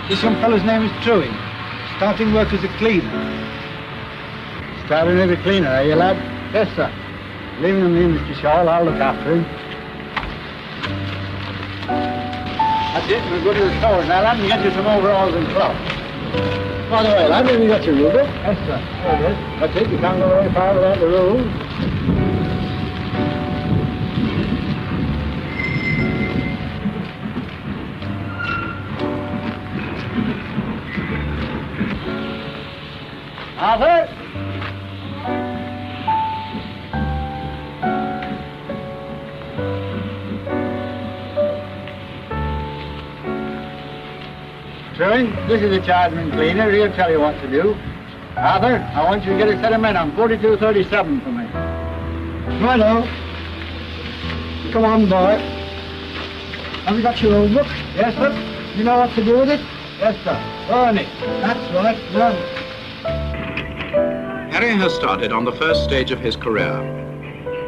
This young fellow's name is Truey. Starting work as a cleaner. Starting as a cleaner, are you, lad? Yes, sir. Leaving him here, Mr. Shaw. I'll look after him. That's it. We'll go to the stores now, lad, and get you some overalls and cloth. By the way, lad, have you got your ruler? Yes, sir. There it is. That's it. You can't go very far without the rules. Arthur? Truey, this is the chargeman cleaner. He'll tell you what to do. Arthur, I want you to get a set of men on 4237 for me. Righto. Come on, boy. Have you got your own book? Yes, sir. You know what to do with it? Yes, sir. Burn it. That's right. Run. Harry has started on the first stage of his career.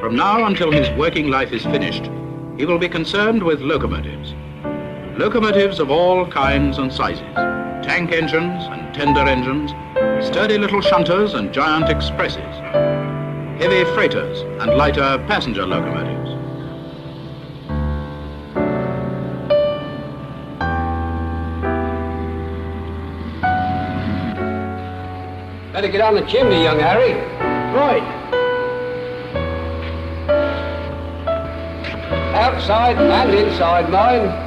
From now until his working life is finished, he will be concerned with locomotives. Locomotives of all kinds and sizes, tank engines and tender engines, sturdy little shunters and giant expresses, heavy freighters and lighter passenger locomotives. Better get on the chimney, young Harry. Right. Outside and inside, mind.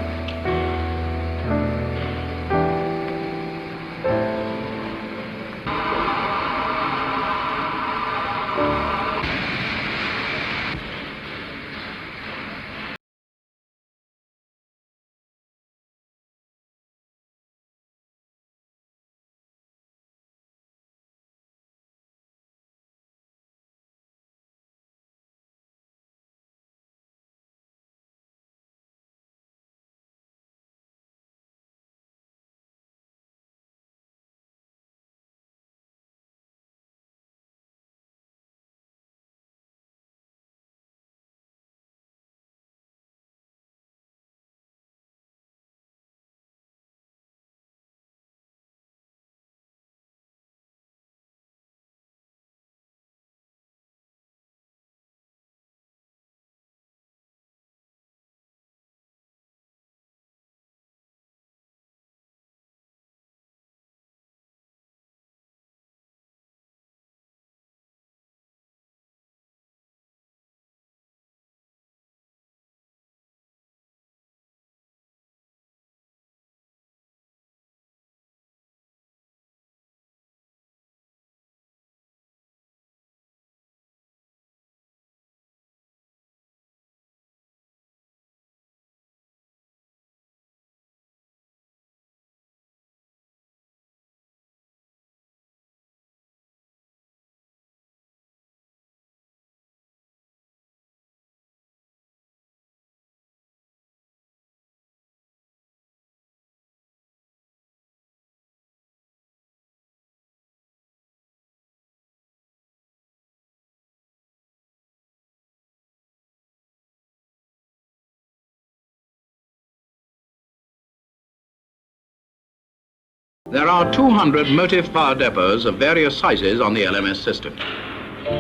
There are 200 motive power depots of various sizes on the LMS system.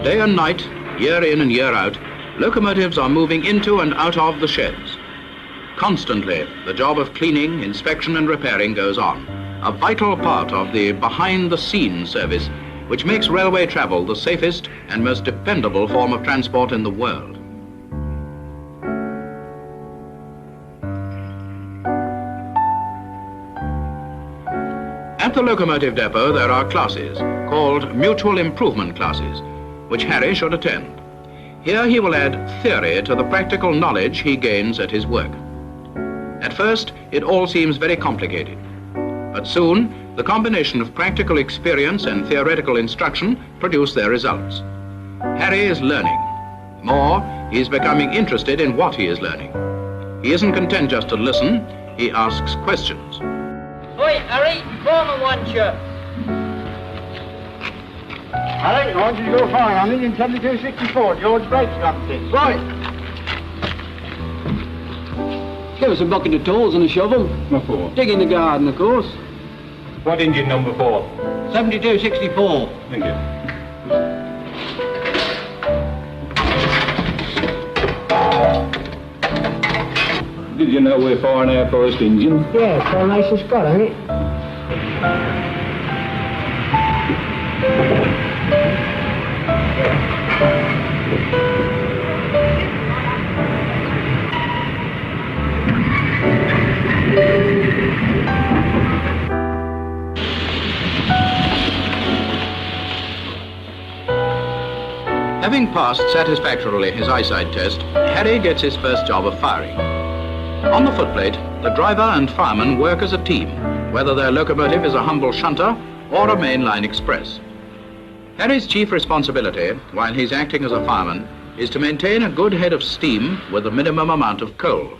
Day and night, year in and year out, locomotives are moving into and out of the sheds. Constantly, the job of cleaning, inspection and repairing goes on, a vital part of the behind-the-scenes service which makes railway travel the safest and most dependable form of transport in the world. At the locomotive depot there are classes, called mutual improvement classes, which Harry should attend. Here he will add theory to the practical knowledge he gains at his work. At first, it all seems very complicated, but soon the combination of practical experience and theoretical instruction produce their results. Harry is learning. More, he is becoming interested in what he is learning. He isn't content just to listen, he asks questions. Oi, Harry, form one shirt. Harry, I want you to go far on it in 7264. George Blake's got it. Right. Give us a bucket of tools and a shovel. What for? Dig in the garden, of course. What engine number 4? 7264. Thank you. Did you know we're firing our first engine? Yeah, Coronation Scott, ain't it? Having passed satisfactorily his eyesight test, Harry gets his first job of firing. On the footplate, the driver and fireman work as a team, whether their locomotive is a humble shunter or a mainline express. Harry's chief responsibility, while he's acting as a fireman, is to maintain a good head of steam with a minimum amount of coal.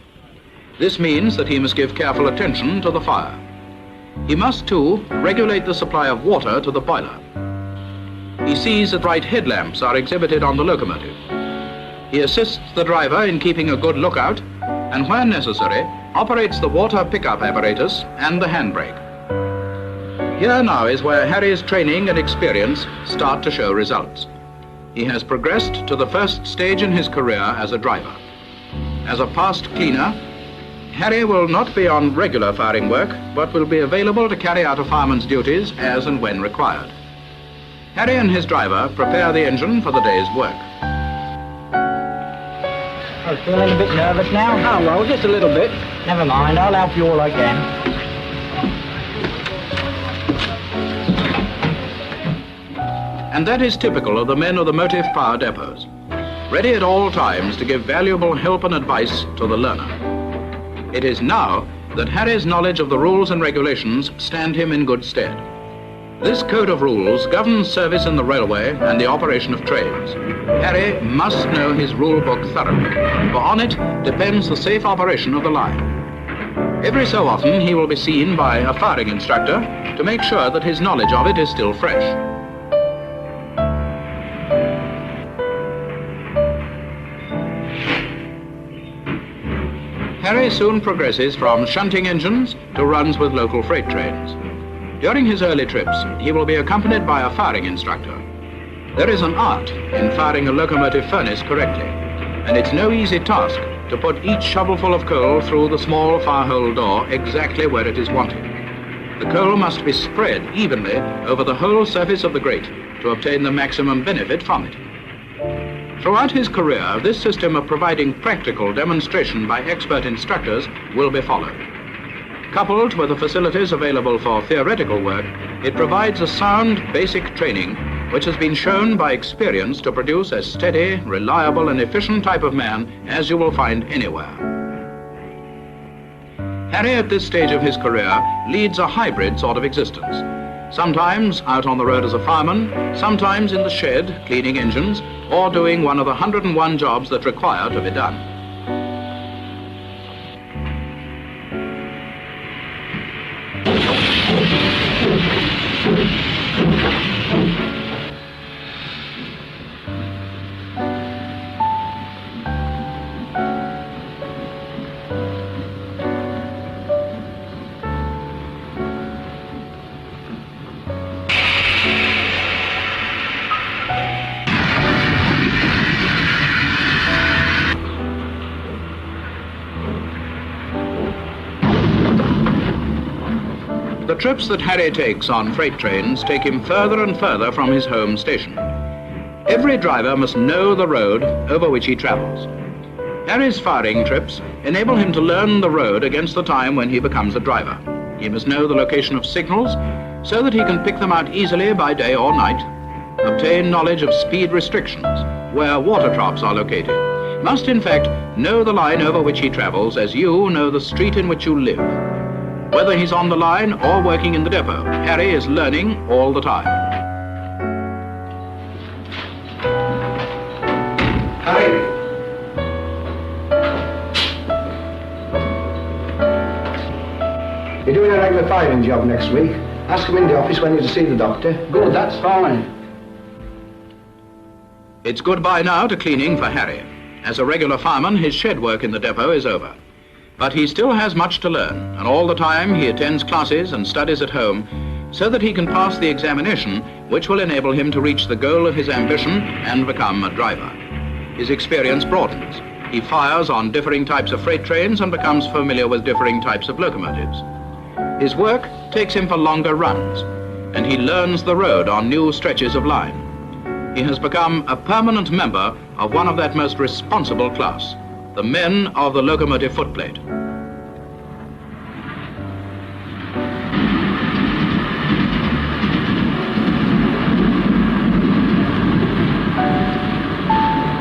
This means that he must give careful attention to the fire. He must, too, regulate the supply of water to the boiler. He sees that right headlamps are exhibited on the locomotive. He assists the driver in keeping a good lookout and, where necessary, operates the water pickup apparatus and the handbrake. Here now is where Harry's training and experience start to show results. He has progressed to the first stage in his career as a driver. As a past cleaner, Harry will not be on regular firing work, but will be available to carry out a fireman's duties as and when required. Harry and his driver prepare the engine for the day's work. I'm feeling a bit nervous now. Oh, well, just a little bit. Never mind, I'll help you all I can. And that is typical of the men of the motive power depots, ready at all times to give valuable help and advice to the learner. It is now that Harry's knowledge of the rules and regulations stand him in good stead. This code of rules governs service in the railway and the operation of trains. Harry must know his rule book thoroughly, for on it depends the safe operation of the line. Every so often he will be seen by a firing instructor to make sure that his knowledge of it is still fresh. Harry soon progresses from shunting engines to runs with local freight trains. During his early trips, he will be accompanied by a firing instructor. There is an art in firing a locomotive furnace correctly, and it's no easy task to put each shovelful of coal through the small fire hole door exactly where it is wanted. The coal must be spread evenly over the whole surface of the grate to obtain the maximum benefit from it. Throughout his career, this system of providing practical demonstration by expert instructors will be followed. Coupled with the facilities available for theoretical work, it provides a sound basic training which has been shown by experience to produce a steady, reliable and efficient type of man as you will find anywhere. Harry at this stage of his career leads a hybrid sort of existence. Sometimes out on the road as a fireman, sometimes in the shed cleaning engines or doing one of the 101 jobs that require to be done. The trips that Harry takes on freight trains take him further and further from his home station. Every driver must know the road over which he travels. Harry's firing trips enable him to learn the road against the time when he becomes a driver. He must know the location of signals so that he can pick them out easily by day or night, obtain knowledge of speed restrictions, where water troughs are located, must in fact know the line over which he travels as you know the street in which you live. Whether he's on the line or working in the depot, Harry is learning all the time. Harry. You're doing a regular firing job next week. Ask him in the office when you're to see the doctor. Good, that's fine. It's goodbye now to cleaning for Harry. As a regular fireman, his shed work in the depot is over. But he still has much to learn, and all the time he attends classes and studies at home so that he can pass the examination which will enable him to reach the goal of his ambition and become a driver. His experience broadens. He fires on differing types of freight trains and becomes familiar with differing types of locomotives. His work takes him for longer runs, and he learns the road on new stretches of line. He has become a permanent member of one of that most responsible class, the men of the locomotive footplate.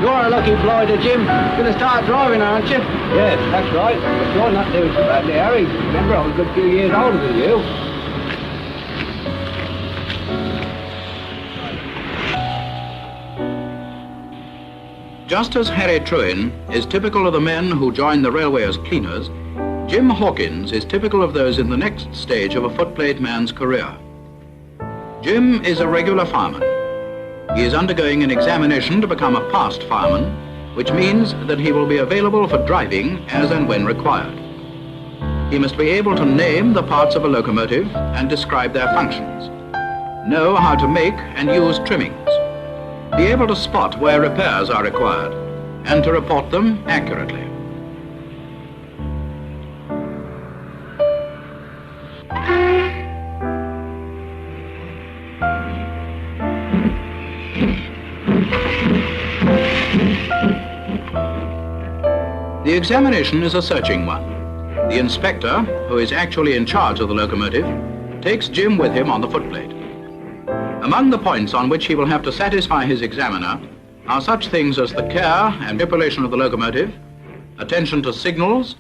You're a lucky blighter, Jim. You're going to start driving, aren't you? Yes, that's right. But you're not doing so badly, Harry. Remember, I was a good few years older than you. Just as Harry Trewin is typical of the men who join the railway as cleaners, Jim Hawkins is typical of those in the next stage of a footplate man's career. Jim is a regular fireman. He is undergoing an examination to become a passed fireman, which means that he will be available for driving as and when required. He must be able to name the parts of a locomotive and describe their functions, know how to make and use trimmings, be able to spot where repairs are required, and to report them accurately. The examination is a searching one. The inspector, who is actually in charge of the locomotive, takes Jim with him on the footplate. Among the points on which he will have to satisfy his examiner are such things as the care and manipulation of the locomotive, attention to signals,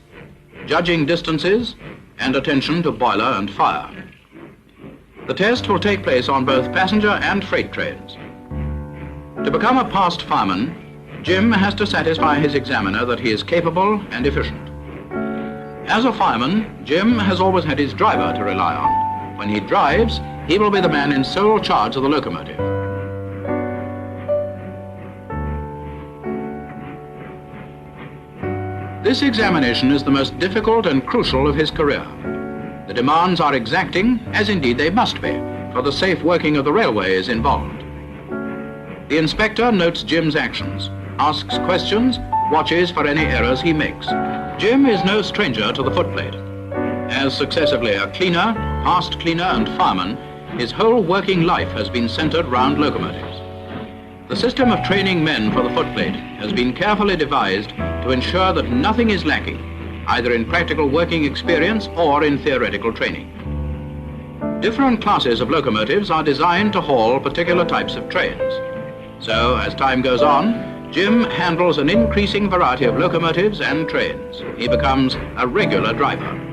judging distances, and attention to boiler and fire. The test will take place on both passenger and freight trains. To become a passed fireman, Jim has to satisfy his examiner that he is capable and efficient. As a fireman, Jim has always had his driver to rely on. When he drives, he will be the man in sole charge of the locomotive. This examination is the most difficult and crucial of his career. The demands are exacting, as indeed they must be, for the safe working of the railway is involved. The inspector notes Jim's actions, asks questions, watches for any errors he makes. Jim is no stranger to the footplate. As successively a cleaner, passed cleaner and fireman, his whole working life has been centered round locomotives. The system of training men for the footplate has been carefully devised to ensure that nothing is lacking, either in practical working experience or in theoretical training. Different classes of locomotives are designed to haul particular types of trains. So, as time goes on, Jim handles an increasing variety of locomotives and trains. He becomes a regular driver.